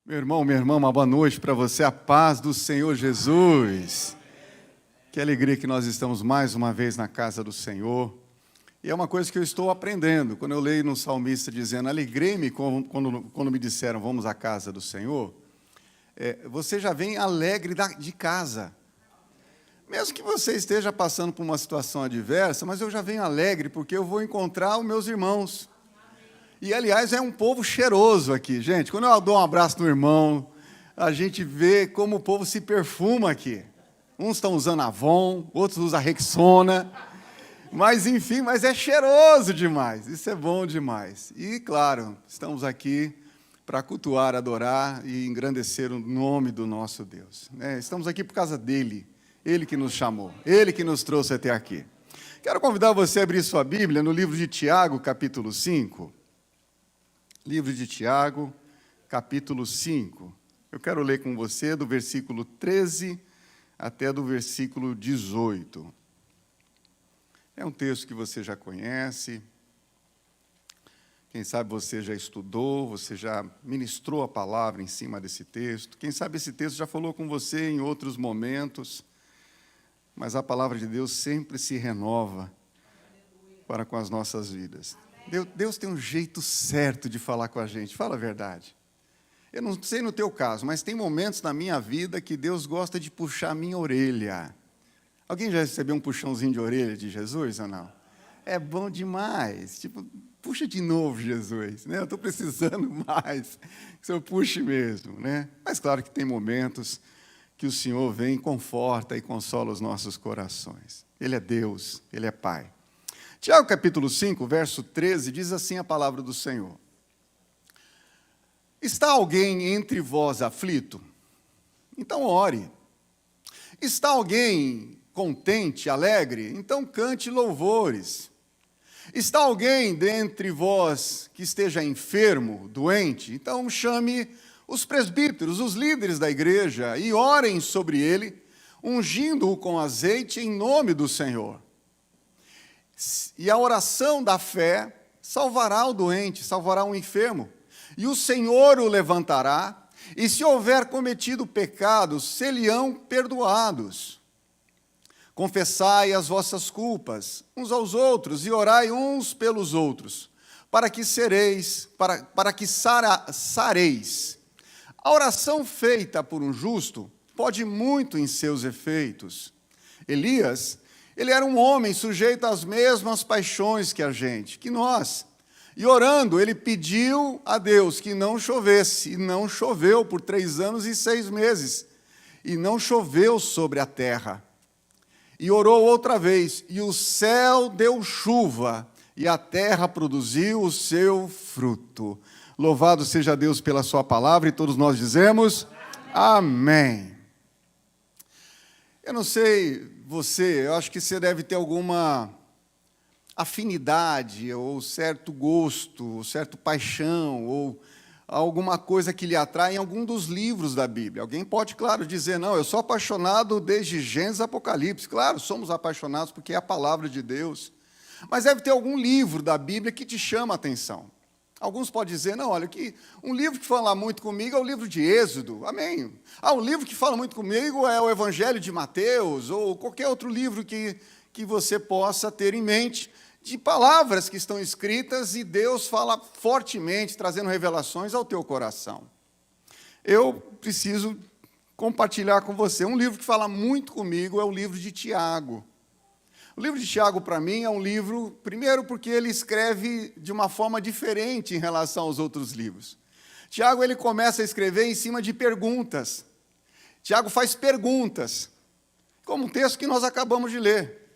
Meu irmão, minha irmã, uma boa noite para você, a paz do Senhor Jesus. Que alegria que nós estamos mais uma vez na casa do Senhor. E é uma coisa que eu estou aprendendo. Quando eu leio no salmista dizendo, alegrei-me quando me disseram, vamos à casa do Senhor, você já vem alegre de casa. Mesmo que você esteja passando por uma situação adversa, mas eu já venho alegre porque eu vou encontrar os meus irmãos. E, aliás, é um povo cheiroso aqui, gente. Quando eu dou um abraço no irmão, a gente vê como o povo se perfuma aqui. Uns estão usando Avon, outros usam Rexona. Mas, enfim, mas é cheiroso demais. Isso é bom demais. E, claro, estamos aqui para cultuar, adorar e engrandecer o nome do nosso Deus. Estamos aqui por causa dele. Ele que nos chamou. Ele que nos trouxe até aqui. Quero convidar você a abrir sua Bíblia no livro de Tiago, capítulo 5. Livro de Tiago, capítulo 5. Eu quero ler com você do versículo 13 até do versículo 18. É um texto que você já conhece. Quem sabe você já estudou, você já ministrou a palavra em cima desse texto. Quem sabe esse texto já falou com você em outros momentos. Mas a palavra de Deus sempre se renova para com as nossas vidas. Deus tem um jeito certo de falar com a gente, fala a verdade. Eu não sei no teu caso, mas tem momentos na minha vida que Deus gosta de puxar a minha orelha. Alguém já recebeu um puxãozinho de orelha de Jesus ou não? É bom demais. Tipo, puxa de novo, Jesus. Né? Eu estou precisando mais. Que o Senhor puxe mesmo. Né? Mas claro que tem momentos que o Senhor vem, conforta e consola os nossos corações. Ele é Deus, Ele é Pai. Tiago, capítulo 5, verso 13, diz assim a palavra do Senhor. Está alguém entre vós aflito? Então ore. Está alguém contente, alegre? Então cante louvores. Está alguém dentre vós que esteja enfermo, doente? Então chame os presbíteros, os líderes da igreja, e orem sobre ele, ungindo-o com azeite em nome do Senhor. E a oração da fé salvará o doente, salvará o enfermo. E o Senhor o levantará, e se houver cometido pecados, se-lhe-ão perdoados. Confessai as vossas culpas uns aos outros, e orai uns pelos outros, para que sareis. A oração feita por um justo pode muito em seus efeitos. Elias, ele era um homem sujeito às mesmas paixões que a gente, que nós. E orando, ele pediu a Deus que não chovesse, e não choveu por 3 anos e 6 meses. E não choveu sobre a terra. E orou outra vez, e o céu deu chuva, e a terra produziu o seu fruto. Louvado seja Deus pela sua palavra, e todos nós dizemos, amém. Eu não sei você, eu acho que você deve ter alguma afinidade, ou certo gosto, ou certa paixão, ou alguma coisa que lhe atrai em algum dos livros da Bíblia. Alguém pode, claro, dizer, não, eu sou apaixonado desde Gênesis a Apocalipse. Claro, somos apaixonados porque é a palavra de Deus. Mas deve ter algum livro da Bíblia que te chama a atenção. Alguns podem dizer, não, olha, um livro que fala muito comigo é o livro de Êxodo, amém. Um livro que fala muito comigo é o Evangelho de Mateus, ou qualquer outro livro que você possa ter em mente, de palavras que estão escritas e Deus fala fortemente, trazendo revelações ao teu coração. Eu preciso compartilhar com você, um livro que fala muito comigo é o livro de Tiago. O livro de Tiago, para mim, é um livro, primeiro, porque ele escreve de uma forma diferente em relação aos outros livros. Tiago, ele começa a escrever em cima de perguntas. Tiago faz perguntas, como um texto que nós acabamos de ler.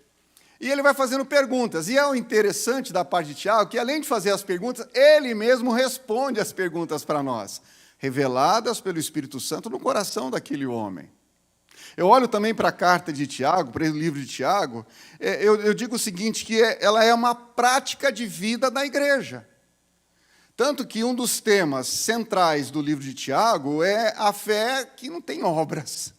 E ele vai fazendo perguntas. E é o interessante da parte de Tiago, que além de fazer as perguntas, ele mesmo responde as perguntas para nós, reveladas pelo Espírito Santo no coração daquele homem. Eu olho também para a carta de Tiago, para o livro de Tiago, eu digo o seguinte, que ela é uma prática de vida da igreja. Tanto que um dos temas centrais do livro de Tiago é a fé que não tem obras.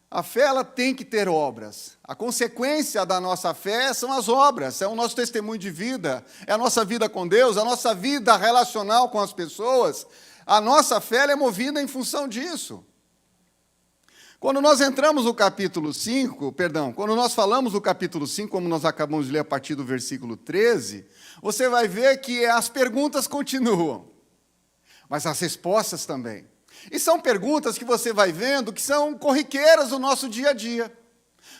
A fé ela tem que ter obras. A consequência da nossa fé são as obras, é o nosso testemunho de vida, é a nossa vida com Deus, a nossa vida relacional com as pessoas. A nossa fé ela é movida em função disso. Quando nós entramos no capítulo 5, quando nós falamos do capítulo 5, como nós acabamos de ler a partir do versículo 13, você vai ver que as perguntas continuam, mas as respostas também. E são perguntas que você vai vendo que são corriqueiras do nosso dia a dia.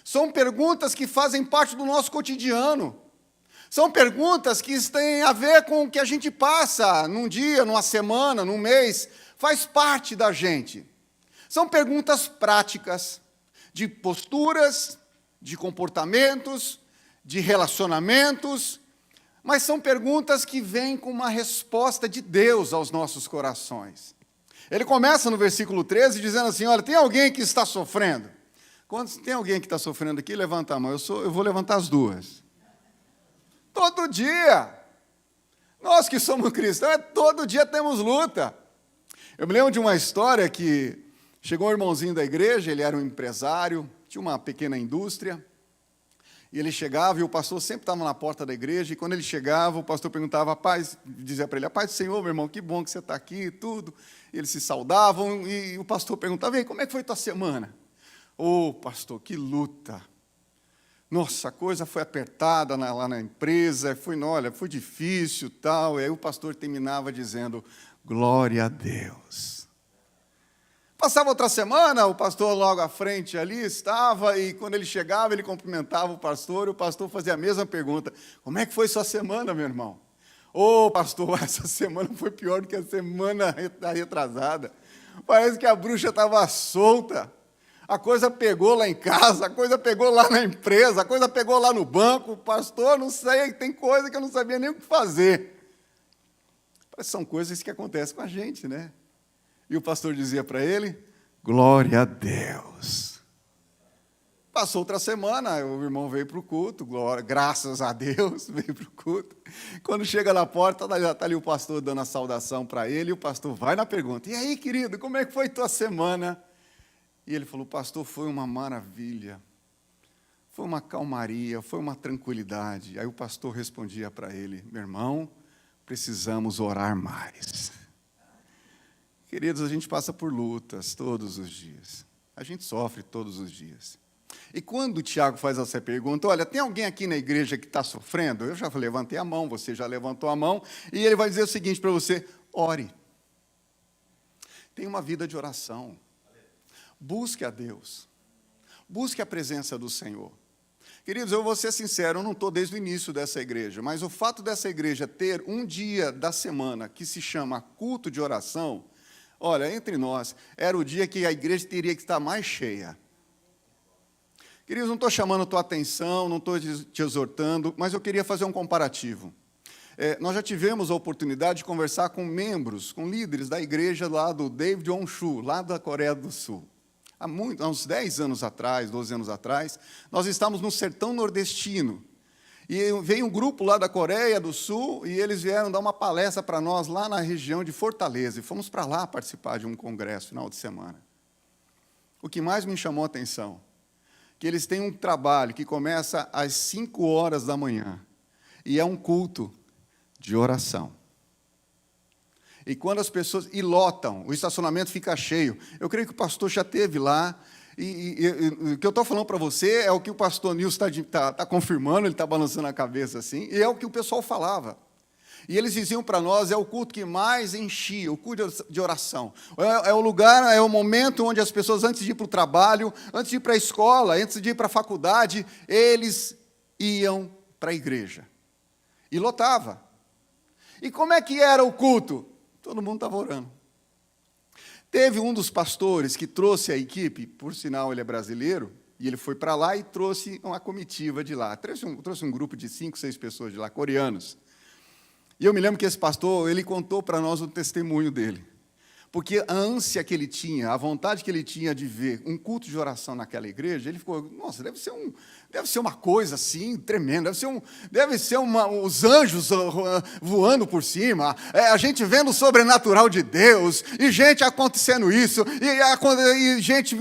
São perguntas que fazem parte do nosso cotidiano. São perguntas que têm a ver com o que a gente passa num dia, numa semana, num mês. Faz parte da gente. São perguntas práticas, de posturas, de comportamentos, de relacionamentos, mas são perguntas que vêm com uma resposta de Deus aos nossos corações. Ele começa no versículo 13 dizendo assim, olha, tem alguém que está sofrendo? Quando tem alguém que está sofrendo aqui, levanta a mão. Eu vou levantar as duas. Todo dia. Nós que somos cristãos, todo dia temos luta. Eu me lembro de uma história que chegou um irmãozinho da igreja, ele era um empresário, tinha uma pequena indústria, e ele chegava, e o pastor sempre estava na porta da igreja, e quando ele chegava, o pastor perguntava, dizia para ele, a paz do Senhor, meu irmão, que bom que você está aqui e tudo. E eles se saudavam, e o pastor perguntava, como é que foi tua semana? Pastor, que luta. Nossa, a coisa foi apertada lá na empresa, foi difícil, tal. E aí o pastor terminava dizendo, glória a Deus. Passava outra semana, o pastor logo à frente ali estava, e quando ele chegava, ele cumprimentava o pastor, e o pastor fazia a mesma pergunta, como é que foi sua semana, meu irmão? Pastor, essa semana foi pior do que a semana retrasada. Parece que a bruxa estava solta. A coisa pegou lá em casa, a coisa pegou lá na empresa, a coisa pegou lá no banco. Pastor, não sei, tem coisa que eu não sabia nem o que fazer. São coisas que acontecem com a gente, né? E o pastor dizia para ele, glória a Deus. Passou outra semana, o irmão veio para o culto, graças a Deus, veio para o culto. Quando chega na porta, está ali o pastor dando a saudação para ele, e o pastor vai na pergunta, e aí, querido, como é que foi tua semana? E ele falou, pastor, foi uma maravilha, foi uma calmaria, foi uma tranquilidade. Aí o pastor respondia para ele, meu irmão, precisamos orar mais. Queridos, a gente passa por lutas todos os dias, a gente sofre todos os dias. E quando o Tiago faz essa pergunta, olha, tem alguém aqui na igreja que está sofrendo? Eu já levantei a mão, você já levantou a mão, e ele vai dizer o seguinte para você, ore. Tenha uma vida de oração. Busque a Deus. Busque a presença do Senhor. Queridos, eu vou ser sincero, eu não estou desde o início dessa igreja, mas o fato dessa igreja ter um dia da semana que se chama culto de oração, olha, entre nós, era o dia que a igreja teria que estar mais cheia. Queridos, não estou chamando a tua atenção, não estou te exortando, mas eu queria fazer um comparativo. Nós já tivemos a oportunidade de conversar com membros, com líderes da igreja lá do David Honshu, lá da Coreia do Sul. Há uns 10 anos atrás, 12 anos atrás, nós estávamos no sertão nordestino. E veio um grupo lá da Coreia do Sul, e eles vieram dar uma palestra para nós lá na região de Fortaleza. E fomos para lá participar de um congresso final de semana. O que mais me chamou a atenção, que eles têm um trabalho que começa às 5 horas da manhã, e é um culto de oração. E quando as pessoas... E lotam, o estacionamento fica cheio. Eu creio que o pastor já esteve lá. E o que eu estou falando para você é o que o pastor Nilson está confirmando, ele está balançando a cabeça assim, e é o que o pessoal falava. E eles diziam para nós, é o culto que mais enchia, o culto de oração. É o lugar, é o momento onde as pessoas, antes de ir para o trabalho, antes de ir para a escola, antes de ir para a faculdade, eles iam para a igreja. E lotava. E como é que era o culto? Todo mundo estava orando. Teve um dos pastores que trouxe a equipe, por sinal ele é brasileiro, e ele foi para lá e trouxe uma comitiva de lá. Trouxe um grupo de 5, 6 pessoas de lá, coreanos. E eu me lembro que esse pastor, ele contou para nós o testemunho dele. Porque a ânsia que ele tinha, a vontade que ele tinha de ver um culto de oração naquela igreja, ele ficou, nossa, deve ser uma coisa assim, tremenda, deve ser os anjos voando por cima, a gente vendo o sobrenatural de Deus, e gente acontecendo isso, e gente,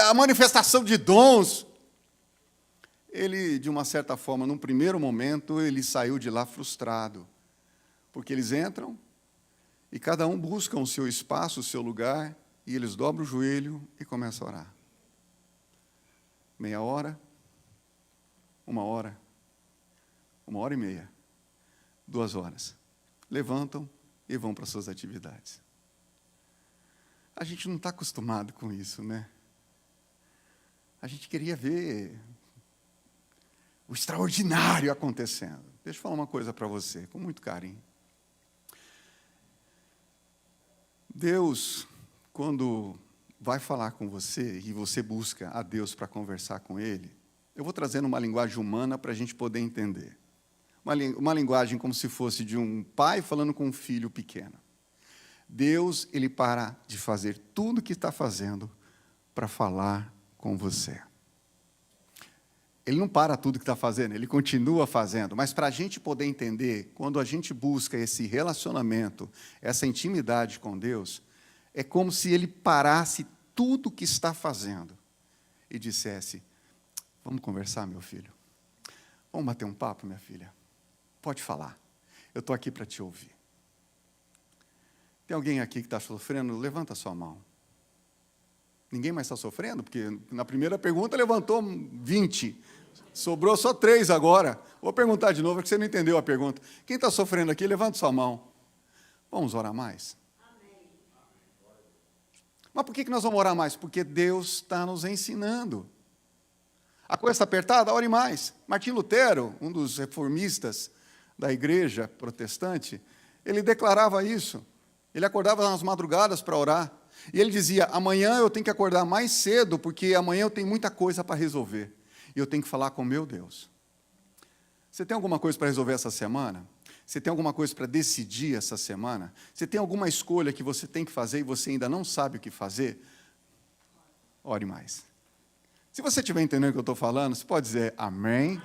a manifestação de dons. Ele, de uma certa forma, num primeiro momento, ele saiu de lá frustrado, porque eles entram, E cada um busca o seu espaço, o seu lugar, e eles dobram o joelho e começam a orar. Meia hora, 1 hora, 1h30, 2 horas. Levantam e vão para suas atividades. A gente não está acostumado com isso, né? A gente queria ver o extraordinário acontecendo. Deixa eu falar uma coisa para você, com muito carinho. Deus, quando vai falar com você e você busca a Deus para conversar com Ele, eu vou trazendo uma linguagem humana para a gente poder entender. Uma linguagem como se fosse de um pai falando com um filho pequeno. Deus, Ele para de fazer tudo o que está fazendo para falar com você. Ele não para tudo que está fazendo, Ele continua fazendo. Mas para a gente poder entender, quando a gente busca esse relacionamento, essa intimidade com Deus, é como se Ele parasse tudo o que está fazendo e dissesse, vamos conversar, meu filho? Vamos bater um papo, minha filha? Pode falar, eu estou aqui para te ouvir. Tem alguém aqui que está sofrendo? Levanta a sua mão. Ninguém mais está sofrendo? Porque na primeira pergunta levantou 20. Sobrou só 3 agora. Vou perguntar de novo, porque você não entendeu a pergunta. Quem está sofrendo aqui, levanta sua mão. Vamos orar mais? Amém. Mas por que nós vamos orar mais? Porque Deus está nos ensinando. A coisa está apertada? Ore mais. Martim Lutero, um dos reformistas da igreja protestante, ele declarava isso. Ele acordava nas madrugadas para orar. E ele dizia, amanhã eu tenho que acordar mais cedo, porque amanhã eu tenho muita coisa para resolver. E eu tenho que falar com meu Deus. Você tem alguma coisa para resolver essa semana? Você tem alguma coisa para decidir essa semana? Você tem alguma escolha que você tem que fazer e você ainda não sabe o que fazer? Ore mais. Se você estiver entendendo o que eu estou falando, você pode dizer amém.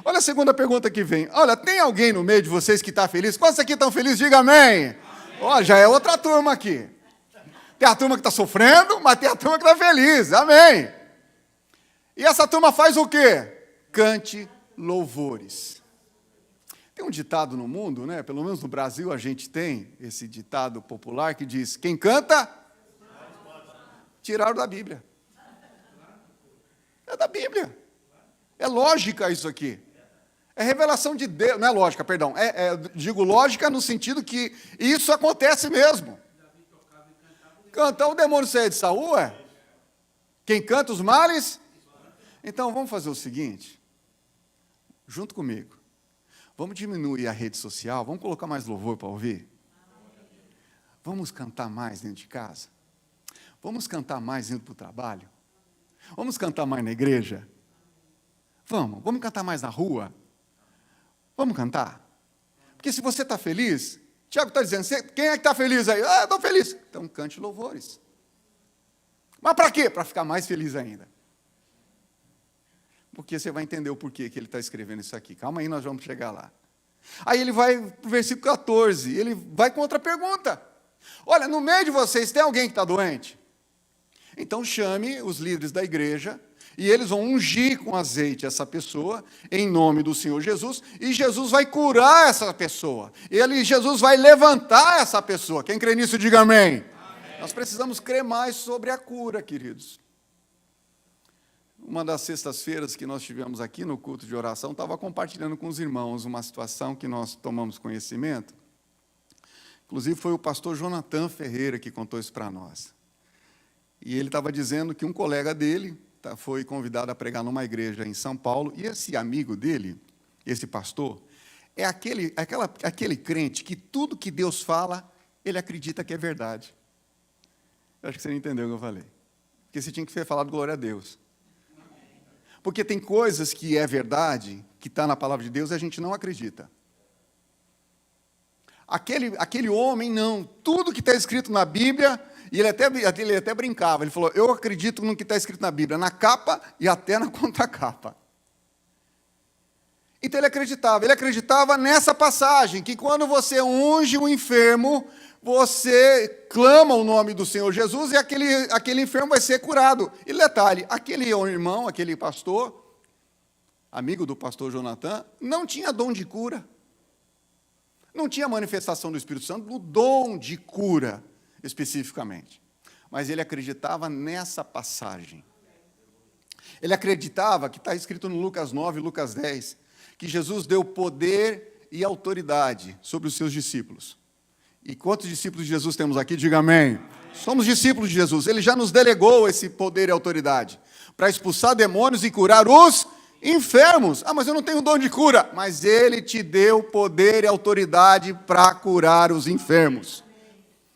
Olha a segunda pergunta que vem. Olha, tem alguém no meio de vocês que está feliz? Quantos aqui estão felizes? Diga amém. Ó, já é outra turma aqui. Tem a turma que está sofrendo, mas tem a turma que está feliz. Amém. E essa turma faz o quê? Cante louvores. Tem um ditado no mundo, né? Pelo menos no Brasil a gente tem esse ditado popular que diz, quem canta, tiraram da Bíblia. É da Bíblia. É lógica isso aqui. É revelação de Deus. Não é lógica, perdão. Digo lógica no sentido que isso acontece mesmo. Cantar o demônio sair de Saul, é? Quem canta os males? Então, vamos fazer o seguinte. Junto comigo. Vamos diminuir a rede social. Vamos colocar mais louvor para ouvir? Vamos cantar mais dentro de casa? Vamos cantar mais indo para o trabalho? Vamos cantar mais na igreja? Vamos cantar mais na rua? Vamos cantar? Porque se você está feliz, Tiago está dizendo, quem é que está feliz aí? Ah, eu estou feliz. Então cante louvores. Mas para quê? Para ficar mais feliz ainda. Porque você vai entender o porquê que ele está escrevendo isso aqui. Calma aí, nós vamos chegar lá. Aí ele vai para o versículo 14, ele vai com outra pergunta. Olha, no meio de vocês tem alguém que está doente? Então chame os líderes da igreja, e eles vão ungir com azeite essa pessoa, em nome do Senhor Jesus, e Jesus vai curar essa pessoa. Jesus vai levantar essa pessoa. Quem crê nisso, diga amém. Amém. Nós precisamos crer mais sobre a cura, queridos. Uma das sextas-feiras que nós tivemos aqui no culto de oração, estava compartilhando com os irmãos uma situação que nós tomamos conhecimento. Inclusive foi o pastor Jonathan Ferreira que contou isso para nós. E ele estava dizendo que um colega dele foi convidado a pregar numa igreja em São Paulo, e esse amigo dele, esse pastor, é aquele crente que tudo que Deus fala, ele acredita que é verdade. Eu acho que você não entendeu o que eu falei. Porque você tinha que ter falado glória a Deus. Porque tem coisas que é verdade, que está na palavra de Deus, e a gente não acredita. Aquele homem, não. Tudo que está escrito na Bíblia, e ele até brincava, ele falou, eu acredito no que está escrito na Bíblia, na capa e até na contracapa. Então ele acreditava nessa passagem, que quando você unge um enfermo, você clama o nome do Senhor Jesus e aquele enfermo vai ser curado. E detalhe, aquele irmão, aquele pastor, amigo do pastor Jonathan, não tinha dom de cura. Não tinha manifestação do Espírito Santo no dom de cura, especificamente. Mas ele acreditava nessa passagem. Ele acreditava, que está escrito no Lucas 9, Lucas 10, que Jesus deu poder e autoridade sobre os seus discípulos. E quantos discípulos de Jesus temos aqui? Diga amém. Somos discípulos de Jesus. Ele já nos delegou esse poder e autoridade para expulsar demônios e curar os enfermos. Ah, mas eu não tenho dom de cura. Mas Ele te deu poder e autoridade para curar os enfermos.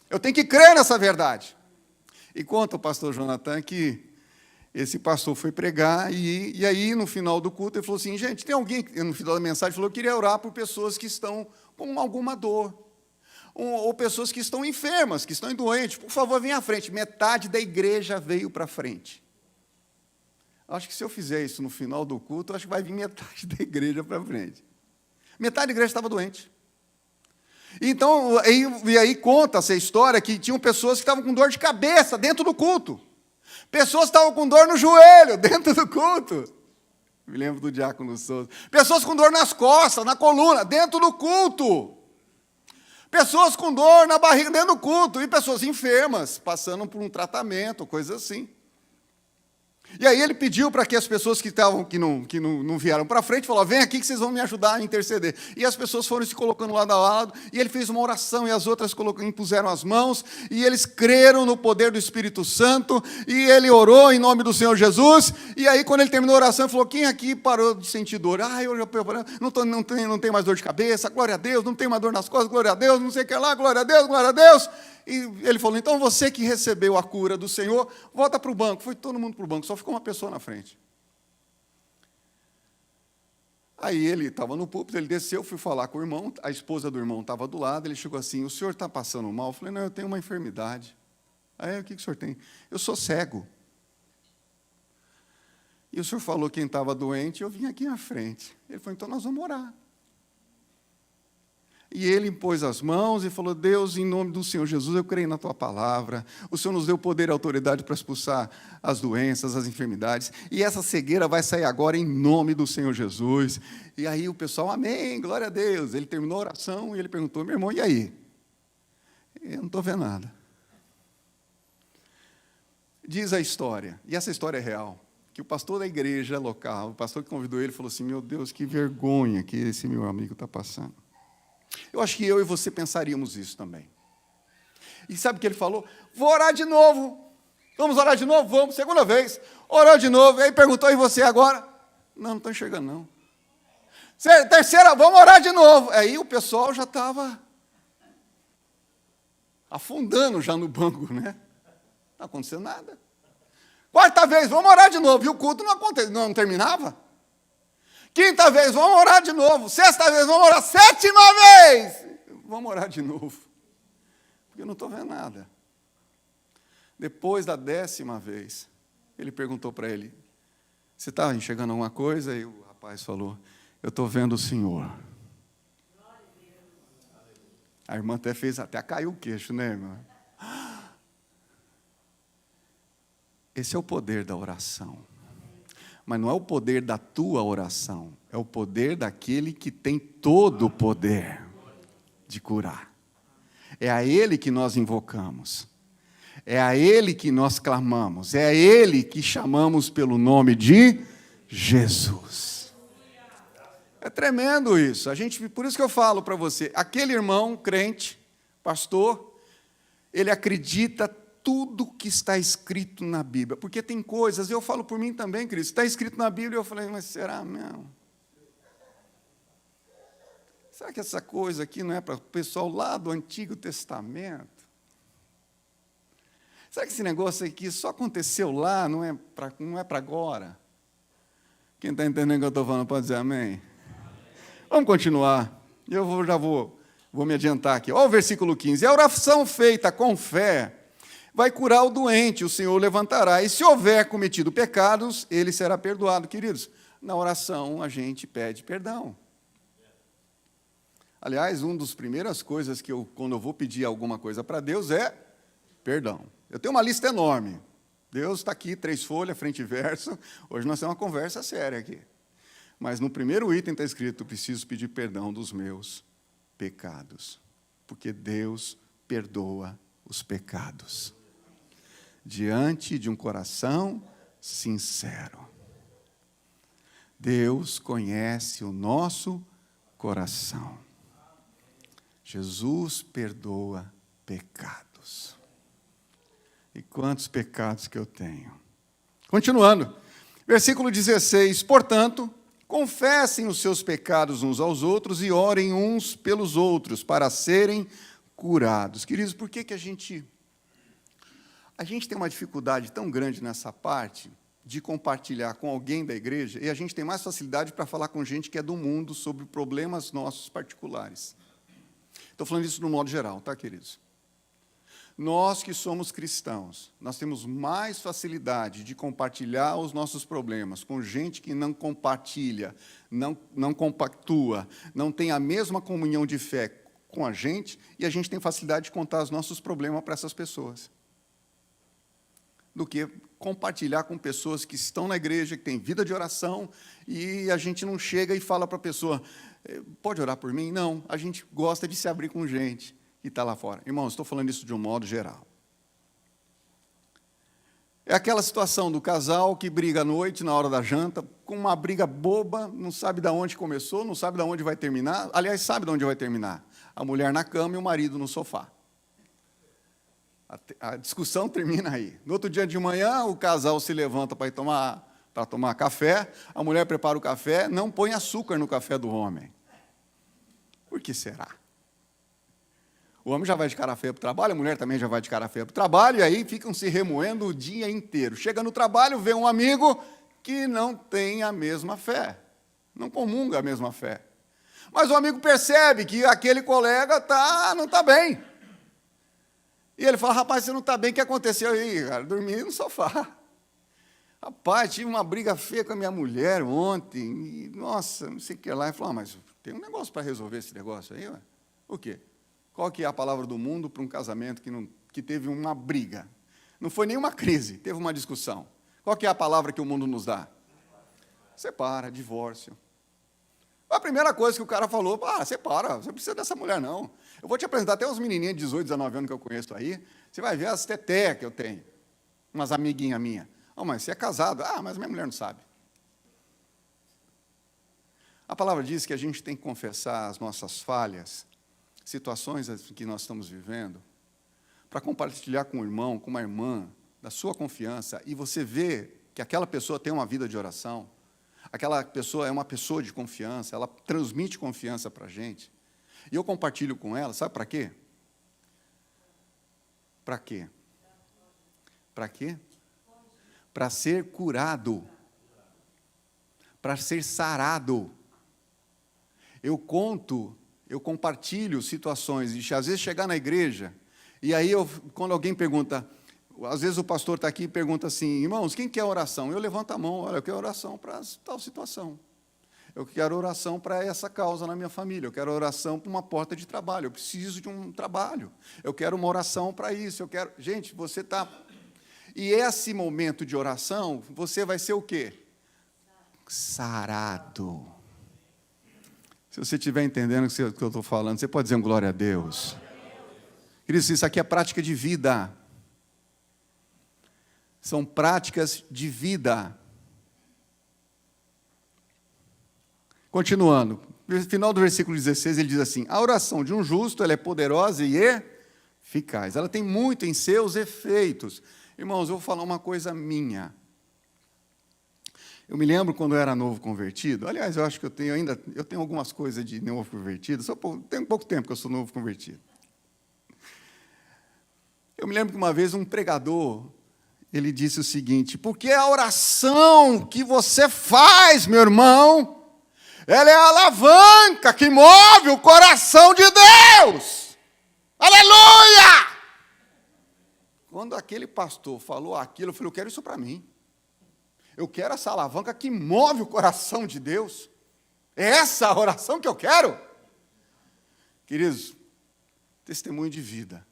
Eu tenho que crer nessa verdade. E conta o pastor Jonathan que esse pastor foi pregar e aí, no final do culto, ele falou assim, gente, tem alguém, no final da mensagem, falou, eu queria orar por pessoas que estão com alguma dor, ou pessoas que estão enfermas, que estão doentes, por favor, venha à frente. Metade da igreja veio para frente. Acho que se eu fizer isso no final do culto, acho que vai vir metade da igreja para frente. Metade da igreja estava doente. Então, aí conta essa história que tinham pessoas que estavam com dor de cabeça dentro do culto. Pessoas estavam com dor no joelho dentro do culto. Me lembro do diácono Souza. Pessoas com dor nas costas, na coluna, dentro do culto. Pessoas com dor na barriga dentro do culto. E pessoas enfermas, passando por um tratamento, coisa assim. E aí ele pediu para que as pessoas que não vieram para frente, falou, vem aqui que vocês vão me ajudar a interceder. E as pessoas foram se colocando lado a lado, e ele fez uma oração, e as outras impuseram as mãos, e eles creram no poder do Espírito Santo, e ele orou em nome do Senhor Jesus, e aí quando ele terminou a oração, ele falou, quem aqui parou de sentir dor? Ah, eu já não tenho mais dor de cabeça, glória a Deus, não tenho mais dor nas costas, glória a Deus, não sei o que lá, glória a Deus, glória a Deus. E ele falou, então você que recebeu a cura do Senhor, volta para o banco. Foi todo mundo para o banco, só ficou uma pessoa na frente. Aí ele estava no púlpito, ele desceu, fui falar com o irmão, a esposa do irmão estava do lado, ele chegou assim, o senhor está passando mal? Eu falei, não, eu tenho uma enfermidade. Aí, o que o senhor tem? Eu sou cego. E o senhor falou quem estava doente, eu vim aqui na frente. Ele falou, então nós vamos orar. E ele impôs as mãos e falou, Deus, em nome do Senhor Jesus, eu creio na Tua palavra. O Senhor nos deu poder e autoridade para expulsar as doenças, as enfermidades. E essa cegueira vai sair agora em nome do Senhor Jesus. E aí o pessoal, amém, glória a Deus. Ele terminou a oração e ele perguntou, meu irmão, e aí? Eu não estou vendo nada. Diz a história, e essa história é real, que o pastor da igreja local, o pastor que convidou ele, falou assim, meu Deus, que vergonha que esse meu amigo está passando. Eu acho que eu e você pensaríamos isso também. E sabe o que ele falou? Vou orar de novo. Vamos orar de novo? Vamos, segunda vez. Orou de novo. E aí perguntou, e você agora? Não estou enxergando, não. Terceira, vamos orar de novo. Aí o pessoal já estava afundando já no banco, né? Não aconteceu nada. Quarta vez, vamos orar de novo. E o culto não aconteceu, não terminava. Quinta vez, vamos orar de novo. Sexta vez, vamos orar. Sétima vez, vamos orar de novo. Porque eu não estou vendo nada. Depois da 10ª vez, ele perguntou para ele, você está enxergando alguma coisa? E o rapaz falou, eu estou vendo o Senhor. A irmã até caiu o queixo, né, irmã? Esse é o poder da oração. Mas não é o poder da tua oração, é o poder daquele que tem todo o poder de curar. É a Ele que nós invocamos, é a Ele que nós clamamos, é a Ele que chamamos pelo nome de Jesus. É tremendo isso. Por isso que eu falo para você, aquele irmão crente, pastor, ele acredita tudo que está escrito na Bíblia, porque tem coisas, eu falo por mim também, Cristo, está escrito na Bíblia, eu falei, mas será mesmo? Será que essa coisa aqui não é para o pessoal lá do Antigo Testamento? Será que esse negócio aqui só aconteceu lá, não é para agora? Quem está entendendo o que eu estou falando pode dizer amém? Vamos continuar, eu já vou me adiantar aqui, olha o versículo 15, a oração feita com fé, vai curar o doente, o Senhor levantará. E se houver cometido pecados, ele será perdoado. Queridos, na oração a gente pede perdão. Aliás, uma das primeiras coisas que quando eu vou pedir alguma coisa para Deus é perdão. Eu tenho uma lista enorme. Deus está aqui, 3 folhas, frente e verso. Hoje nós temos uma conversa séria aqui. Mas no primeiro item está escrito, preciso pedir perdão dos meus pecados, porque Deus perdoa os pecados, diante de um coração sincero. Deus conhece o nosso coração. Jesus perdoa pecados. E quantos pecados que eu tenho. Continuando, versículo 16. Portanto, confessem os seus pecados uns aos outros e orem uns pelos outros para serem curados. Queridos, por que a gente tem uma dificuldade tão grande nessa parte de compartilhar com alguém da igreja, e a gente tem mais facilidade para falar com gente que é do mundo sobre problemas nossos particulares? Estou falando isso no modo geral, tá, queridos? Nós que somos cristãos, nós temos mais facilidade de compartilhar os nossos problemas com gente que não compartilha, não compactua, não tem a mesma comunhão de fé com a gente, e a gente tem facilidade de contar os nossos problemas para essas pessoas, do que compartilhar com pessoas que estão na igreja, que têm vida de oração, e a gente não chega e fala para a pessoa, pode orar por mim? Não, a gente gosta de se abrir com gente que está lá fora. Irmãos, estou falando isso de um modo geral. É aquela situação do casal que briga à noite, na hora da janta, com uma briga boba, não sabe de onde começou, não sabe de onde vai terminar, aliás, sabe de onde vai terminar. A mulher na cama e o marido no sofá. A discussão termina aí. No outro dia de manhã, o casal se levanta para tomar café, a mulher prepara o café, não põe açúcar no café do homem. Por que será? O homem já vai de cara feia para o trabalho, a mulher também já vai de cara feia para o trabalho, e aí ficam se remoendo o dia inteiro. Chega no trabalho, vê um amigo que não tem a mesma fé, não comunga a mesma fé. Mas o amigo percebe que aquele colega não está bem. E ele fala, rapaz, você não está bem, o que aconteceu aí, cara? Dormi no sofá. Rapaz, tive uma briga feia com a minha mulher ontem, e, nossa, não sei o que lá. Ele falou, mas tem um negócio para resolver esse negócio aí, ué. O quê? Qual que é a palavra do mundo para um casamento que teve uma briga? Não foi nenhuma crise, teve uma discussão. Qual que é a palavra que o mundo nos dá? Separa, divórcio. A primeira coisa que o cara falou, separa, você não precisa dessa mulher, não. Eu vou te apresentar até uns menininhos de 18, 19 anos que eu conheço aí, você vai ver as teté que eu tenho, umas amiguinhas minhas. Mas você é casado. Mas minha mulher não sabe. A palavra diz que a gente tem que confessar as nossas falhas, situações que nós estamos vivendo, para compartilhar com um irmão, com uma irmã, da sua confiança, e você vê que aquela pessoa tem uma vida de oração, aquela pessoa é uma pessoa de confiança, ela transmite confiança para a gente, e eu compartilho com ela, sabe para quê? Para quê? Para quê? Para ser curado, para ser sarado. Eu compartilho situações, e às vezes chegar na igreja, e aí quando alguém pergunta, às vezes o pastor está aqui e pergunta assim, irmãos, quem quer oração? Eu levanto a mão, olha, eu quero oração para tal situação. Eu quero oração para essa causa na minha família, eu quero oração para uma porta de trabalho, eu preciso de um trabalho, eu quero uma oração para isso, Gente, você está... E esse momento de oração, você vai ser o quê? Sarado. Se você estiver entendendo o que eu estou falando, você pode dizer um glória a Deus. Queridos, isso aqui é prática de vida. São práticas de vida. Continuando, no final do versículo 16, ele diz assim, a oração de um justo, ela é poderosa e eficaz. Ela tem muito em seus efeitos. Irmãos, eu vou falar uma coisa minha. Eu me lembro quando eu era novo convertido, aliás, eu acho que eu tenho algumas coisas de novo convertido, tem pouco tempo que eu sou novo convertido. Eu me lembro que uma vez um pregador, ele disse o seguinte, porque a oração que você faz, meu irmão, ela é a alavanca que move o coração de Deus. Aleluia! Quando aquele pastor falou aquilo, eu falei, eu quero isso para mim. Eu quero essa alavanca que move o coração de Deus. É essa a oração que eu quero. Queridos, testemunho de vida.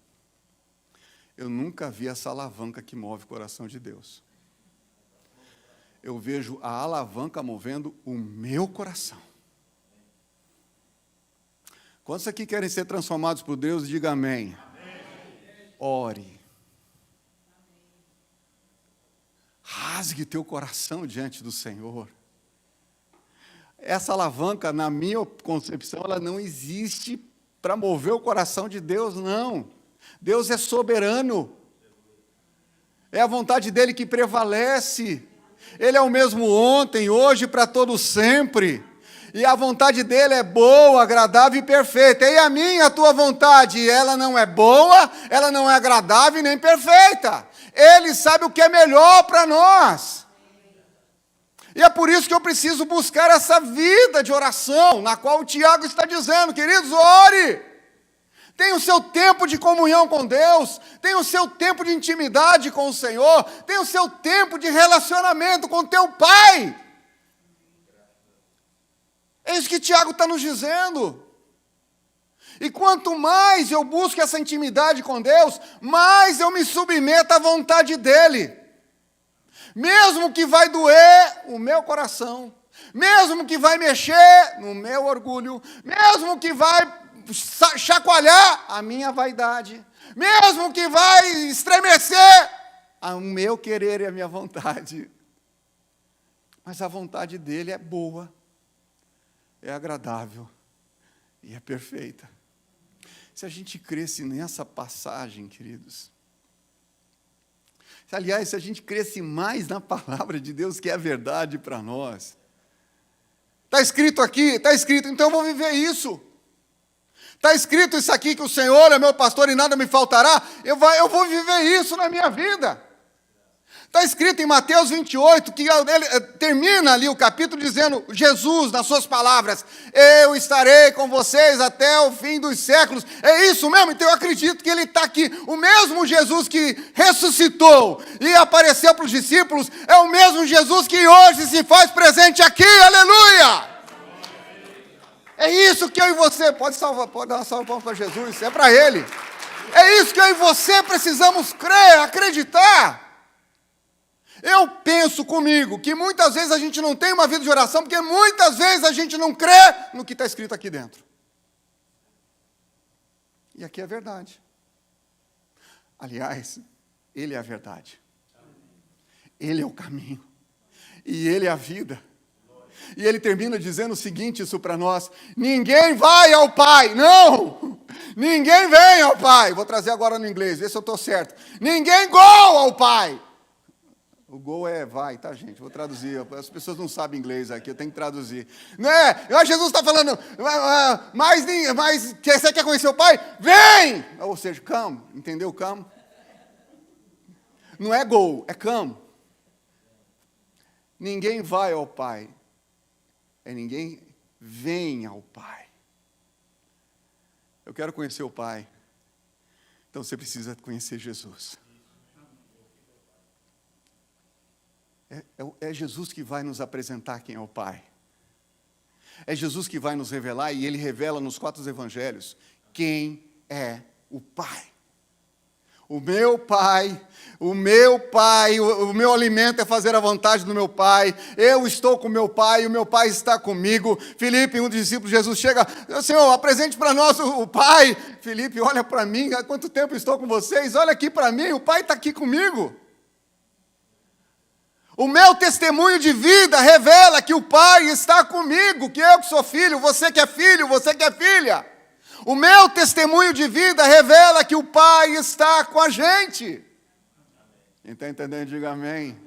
Eu nunca vi essa alavanca que move o coração de Deus. Eu vejo a alavanca movendo o meu coração. Quantos aqui querem ser transformados por Deus? Diga amém. Ore. Rasgue teu coração diante do Senhor. Essa alavanca, na minha concepção, ela não existe para mover o coração de Deus, não. Deus é soberano. É a vontade dele que prevalece. Ele é o mesmo ontem, hoje, para todo sempre. E a vontade dele é boa, agradável e perfeita. E a minha, a tua vontade, ela não é boa, ela não é agradável e nem perfeita. Ele sabe o que é melhor para nós. E é por isso que eu preciso buscar essa vida de oração, na qual o Tiago está dizendo, queridos, ore. Tenha o seu tempo de comunhão com Deus, tenha o seu tempo de intimidade com o Senhor, tenha o seu tempo de relacionamento com teu Pai. É isso que Tiago está nos dizendo. E quanto mais eu busco essa intimidade com Deus, mais eu me submeto à vontade dEle. Mesmo que vai doer o meu coração, mesmo que vai mexer no meu orgulho, mesmo que vai chacoalhar a minha vaidade, mesmo que vai estremecer o meu querer e a minha vontade. Mas a vontade dEle é boa, é agradável e é perfeita. Se a gente cresce nessa passagem, queridos, aliás, se a gente cresce mais na palavra de Deus, que é a verdade para nós, está escrito aqui, está escrito, então eu vou viver isso. Está escrito isso aqui, que o Senhor é meu pastor e nada me faltará, eu vou viver isso na minha vida. Está escrito em Mateus 28, que ele termina ali o capítulo dizendo, Jesus, nas suas palavras, eu estarei com vocês até o fim dos séculos. É isso mesmo? Então eu acredito que ele está aqui. O mesmo Jesus que ressuscitou e apareceu para os discípulos, é o mesmo Jesus que hoje se faz presente aqui. Aleluia! É isso que eu e você, pode dar uma salva de palmas para Jesus, é para Ele. É isso que eu e você precisamos crer, acreditar. Eu penso comigo que muitas vezes a gente não tem uma vida de oração, porque muitas vezes a gente não crê no que está escrito aqui dentro. E aqui é verdade. Aliás, Ele é a verdade. Ele é o caminho. E Ele é a vida. E Ele termina dizendo o seguinte, isso para nós, ninguém vai ao Pai, não! Ninguém vem ao Pai. Vou trazer agora no inglês, ver se eu estou certo. Ninguém go ao Pai. O go é vai, tá, gente? Vou traduzir. As pessoas não sabem inglês aqui, eu tenho que traduzir. Não é? Jesus está falando, mas você quer conhecer o Pai? Vem! Ou seja, come, entendeu? Come. Não é go, é come. Ninguém vai ao Pai. Ninguém vem ao Pai. Eu quero conhecer o Pai. Então você precisa conhecer Jesus. É Jesus que vai nos apresentar quem é o Pai. É Jesus que vai nos revelar, e Ele revela nos 4 evangelhos, quem é o Pai. O meu Pai, o meu alimento é fazer a vontade do meu Pai. Eu estou com o meu Pai, o meu Pai está comigo. Filipe, um dos discípulos de Jesus, chega, Senhor, apresente para nós o Pai. Filipe, olha para mim, há quanto tempo estou com vocês? Olha aqui para mim, o Pai está aqui comigo. O meu testemunho de vida revela que o Pai está comigo, que eu que sou filho, você que é filho, você que é filha. O meu testemunho de vida revela que o Pai está com a gente. Quem está entendendo, diga amém.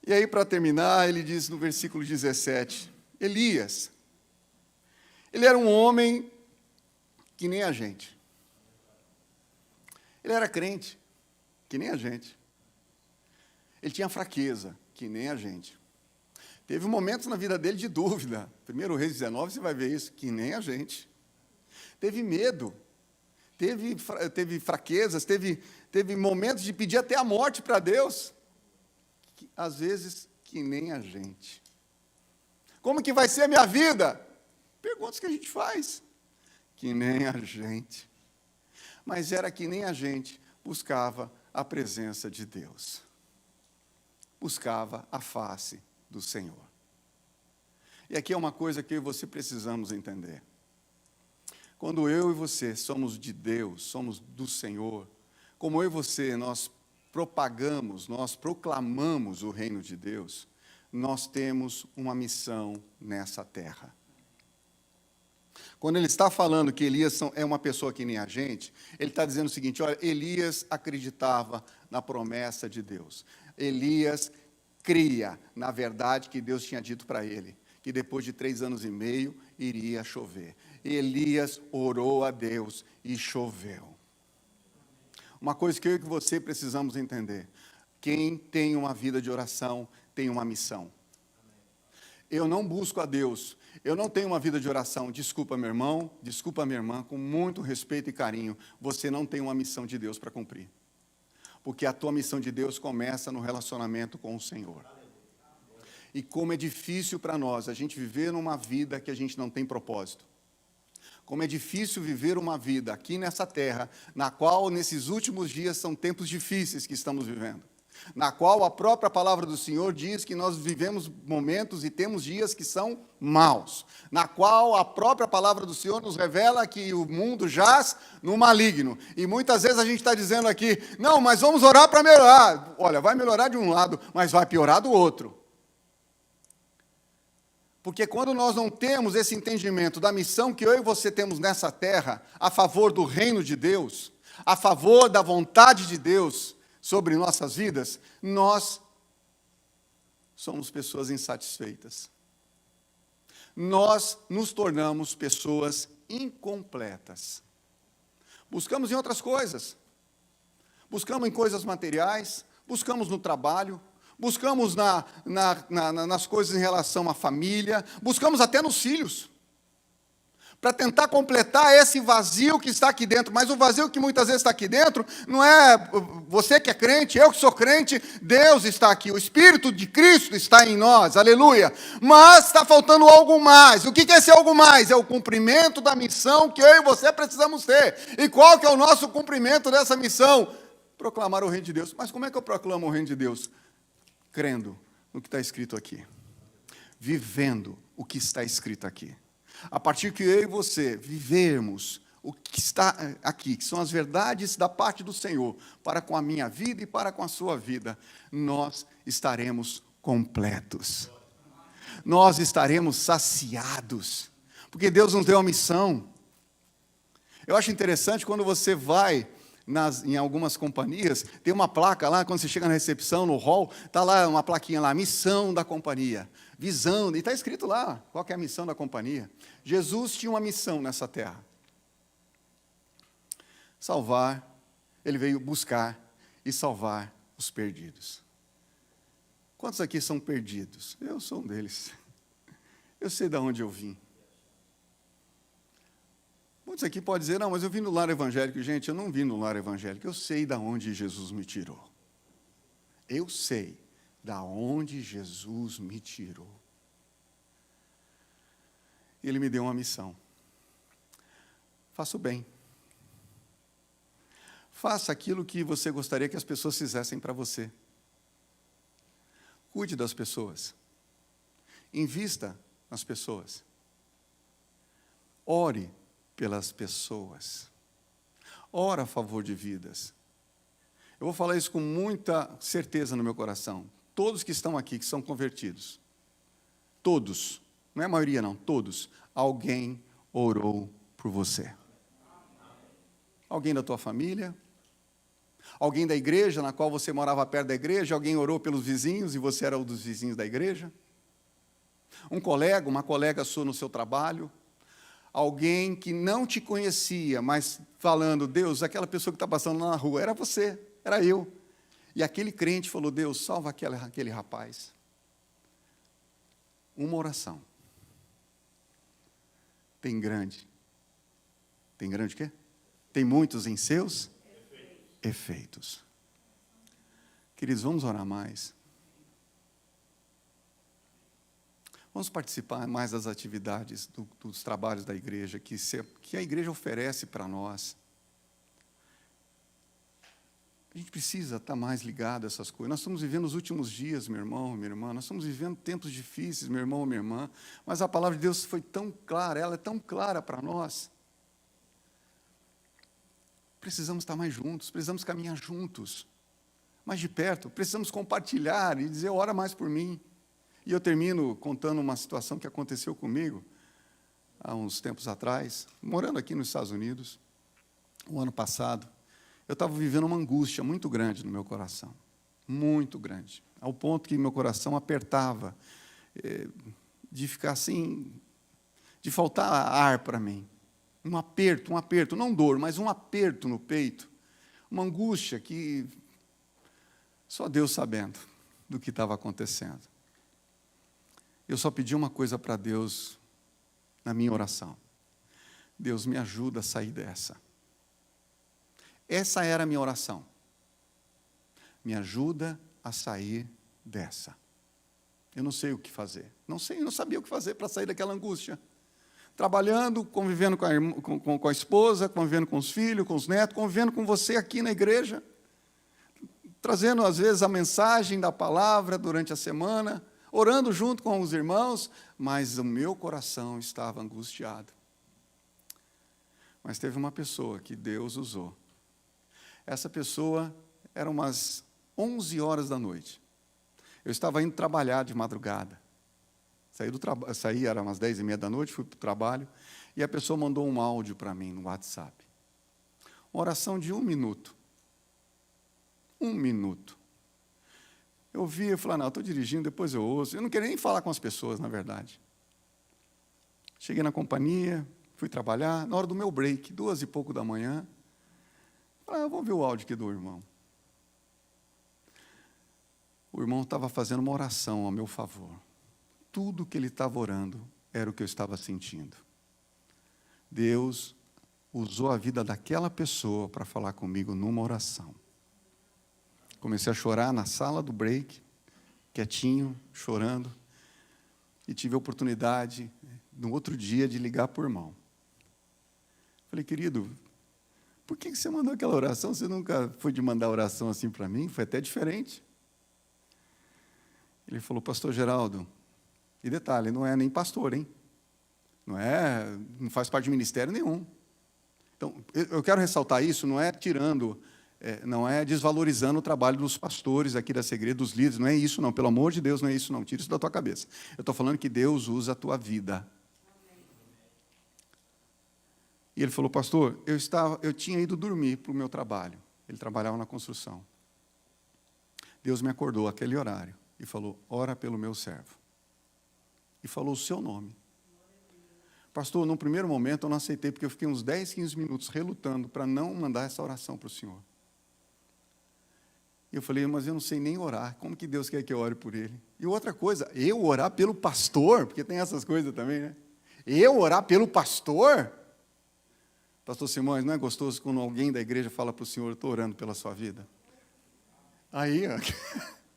E aí, para terminar, ele diz no versículo 17, Elias, ele era um homem que nem a gente. Ele era crente, que nem a gente. Ele tinha fraqueza, que nem a gente. Teve momentos na vida dele de dúvida. 1 Reis 19, você vai ver isso, que nem a gente. Teve medo, teve fraquezas, teve momentos de pedir até a morte para Deus. Que, às vezes, que nem a gente. Como que vai ser a minha vida? Perguntas que a gente faz. Que nem a gente. Mas era que nem a gente buscava a presença de Deus. Buscava a face do Senhor. E aqui é uma coisa que eu e você precisamos entender. Quando eu e você somos de Deus, somos do Senhor, como eu e você, nós propagamos, nós proclamamos o reino de Deus, nós temos uma missão nessa terra. Quando ele está falando que Elias é uma pessoa que nem a gente, ele está dizendo o seguinte, olha, Elias acreditava na promessa de Deus. Elias cria na verdade que Deus tinha dito para ele, que depois de 3 anos e meio iria chover. Elias orou a Deus e choveu. Uma coisa que eu e você precisamos entender, quem tem uma vida de oração tem uma missão. Eu não busco a Deus, eu não tenho uma vida de oração, desculpa meu irmão, desculpa minha irmã, com muito respeito e carinho, você não tem uma missão de Deus para cumprir. Porque a tua missão de Deus começa no relacionamento com o Senhor. E como é difícil para nós a gente viver numa vida que a gente não tem propósito. Como é difícil viver uma vida aqui nessa terra, na qual nesses últimos dias são tempos difíceis que estamos vivendo. Na qual a própria palavra do Senhor diz que nós vivemos momentos e temos dias que são maus. Na qual a própria palavra do Senhor nos revela que o mundo jaz no maligno. E muitas vezes a gente está dizendo aqui, não, mas vamos orar para melhorar. Olha, vai melhorar de um lado, mas vai piorar do outro. Porque quando nós não temos esse entendimento da missão que eu e você temos nessa terra, a favor do reino de Deus, a favor da vontade de Deus sobre nossas vidas, nós somos pessoas insatisfeitas. Nós nos tornamos pessoas incompletas. Buscamos em outras coisas. Buscamos em coisas materiais, buscamos no trabalho, buscamos nas coisas em relação à família, buscamos até nos filhos, para tentar completar esse vazio que está aqui dentro. Mas o vazio que muitas vezes está aqui dentro, não é você que é crente, eu que sou crente, Deus está aqui, o Espírito de Cristo está em nós, aleluia. Mas está faltando algo mais. O que é esse algo mais? É o cumprimento da missão que eu e você precisamos ter. E qual que é o nosso cumprimento dessa missão? Proclamar o reino de Deus. Mas como é que eu proclamo o reino de Deus? Crendo no que está escrito aqui, vivendo o que está escrito aqui. A partir que eu e você vivermos o que está aqui, que são as verdades da parte do Senhor, para com a minha vida e para com a sua vida, nós estaremos completos. Nós estaremos saciados, porque Deus nos deu a missão. Eu acho interessante quando você vai em algumas companhias, tem uma placa lá, quando você chega na recepção, no hall, está lá uma plaquinha lá, missão da companhia, visão, e está escrito lá, qual que é a missão da companhia. Jesus tinha uma missão nessa terra. Salvar, ele veio buscar e salvar os perdidos. Quantos aqui são perdidos? Eu sou um deles. Eu sei de onde eu vim. Muitos aqui podem dizer, não, mas eu vim no lar evangélico. Gente, eu não vim no lar evangélico, eu sei de onde Jesus me tirou. Eu sei de onde Jesus me tirou. Ele me deu uma missão. Faça o bem. Faça aquilo que você gostaria que as pessoas fizessem para você. Cuide das pessoas. Invista nas pessoas. Ore pelas pessoas. Ora a favor de vidas. Eu vou falar isso com muita certeza no meu coração. Todos que estão aqui, que são convertidos, todos, não é a maioria não, todos, alguém orou por você. Alguém da tua família, alguém da igreja, na qual você morava perto da igreja, alguém orou pelos vizinhos e você era um dos vizinhos da igreja. Um colega, uma colega sua no seu trabalho, alguém que não te conhecia, mas falando, Deus, aquela pessoa que está passando lá na rua, era você, era eu. E aquele crente falou, Deus, salva aquele rapaz. Uma oração. Tem grande o quê? Tem muitos em seus efeitos. Queridos, vamos orar mais. Vamos participar mais das atividades, dos trabalhos da igreja, que a igreja oferece para nós. A gente precisa estar mais ligado a essas coisas. Nós estamos vivendo os últimos dias, meu irmão, minha irmã. Nós estamos vivendo tempos difíceis, meu irmão, minha irmã. Mas a palavra de Deus foi tão clara, ela é tão clara para nós. Precisamos estar mais juntos, precisamos caminhar juntos, mais de perto. Precisamos compartilhar e dizer, ora mais por mim. E eu termino contando uma situação que aconteceu comigo há uns tempos atrás, morando aqui nos Estados Unidos, o ano passado. Eu estava vivendo uma angústia muito grande no meu coração, muito grande, ao ponto que meu coração apertava, de ficar assim, de faltar ar para mim. Um aperto, não dor, mas um aperto no peito, uma angústia que só Deus sabendo do que estava acontecendo. Eu só pedi uma coisa para Deus na minha oração: Deus, me ajuda a sair dessa. Essa era a minha oração. Me ajuda a sair dessa. Eu não sei o que fazer. Não sabia o que fazer para sair daquela angústia. Trabalhando, convivendo com a esposa, convivendo com os filhos, com os netos, convivendo com você aqui na igreja, trazendo, às vezes, a mensagem da palavra durante a semana, orando junto com os irmãos, mas o meu coração estava angustiado. Mas teve uma pessoa que Deus usou. Essa pessoa, era umas 11 horas da noite. Eu estava indo trabalhar de madrugada. Saí, era umas 10h30 da noite, fui para o trabalho, e a pessoa mandou um áudio para mim no WhatsApp. Uma oração de 1 minuto. 1 minuto. Eu vi, eu falei, não, estou dirigindo, depois eu ouço. Eu não queria nem falar com as pessoas, na verdade. Cheguei na companhia, fui trabalhar, na hora do meu break, 2h pouco da manhã, falei, vamos ver o áudio aqui do irmão. O irmão estava fazendo uma oração ao meu favor. Tudo que ele estava orando era o que eu estava sentindo. Deus usou a vida daquela pessoa para falar comigo numa oração. Comecei a chorar na sala do break, quietinho, chorando, e tive a oportunidade, no outro dia, de ligar para o irmão. Falei, querido, por que você mandou aquela oração? Você nunca foi de mandar oração assim para mim? Foi até diferente. Ele falou, pastor Geraldo, e detalhe, não é nem pastor, hein? Não faz parte de ministério nenhum. Então, eu quero ressaltar isso, não é tirando, não é desvalorizando o trabalho dos pastores aqui da igreja, dos líderes, não é isso não, pelo amor de Deus, não é isso não, tira isso da tua cabeça. Eu estou falando que Deus usa a tua vida. E ele falou, pastor, eu tinha ido dormir para o meu trabalho, ele trabalhava na construção. Deus me acordou aquele horário e falou, ora pelo meu servo. E falou o seu nome. Pastor, no primeiro momento eu não aceitei, porque eu fiquei uns 10, 15 minutos relutando para não mandar essa oração para o senhor. E eu falei, mas eu não sei nem orar, como que Deus quer que eu ore por ele? E outra coisa, eu orar pelo pastor, porque tem essas coisas também, né? Eu orar pelo pastor? Pastor Simões, não é gostoso quando alguém da igreja fala para o senhor, eu estou orando pela sua vida? Aí, ó,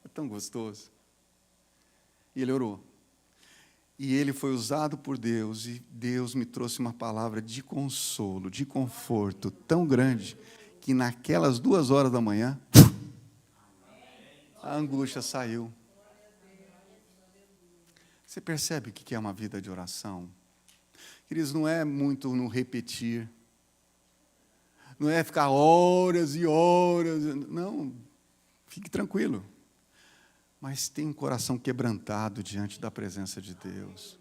é tão gostoso. E ele orou. E ele foi usado por Deus, e Deus me trouxe uma palavra de consolo, de conforto tão grande, que naquelas 2 horas da manhã, a angústia saiu. Você percebe o que é uma vida de oração? Queridos, não é muito no repetir, não é ficar horas e horas, não, fique tranquilo. Mas tem um coração quebrantado diante da presença de Deus.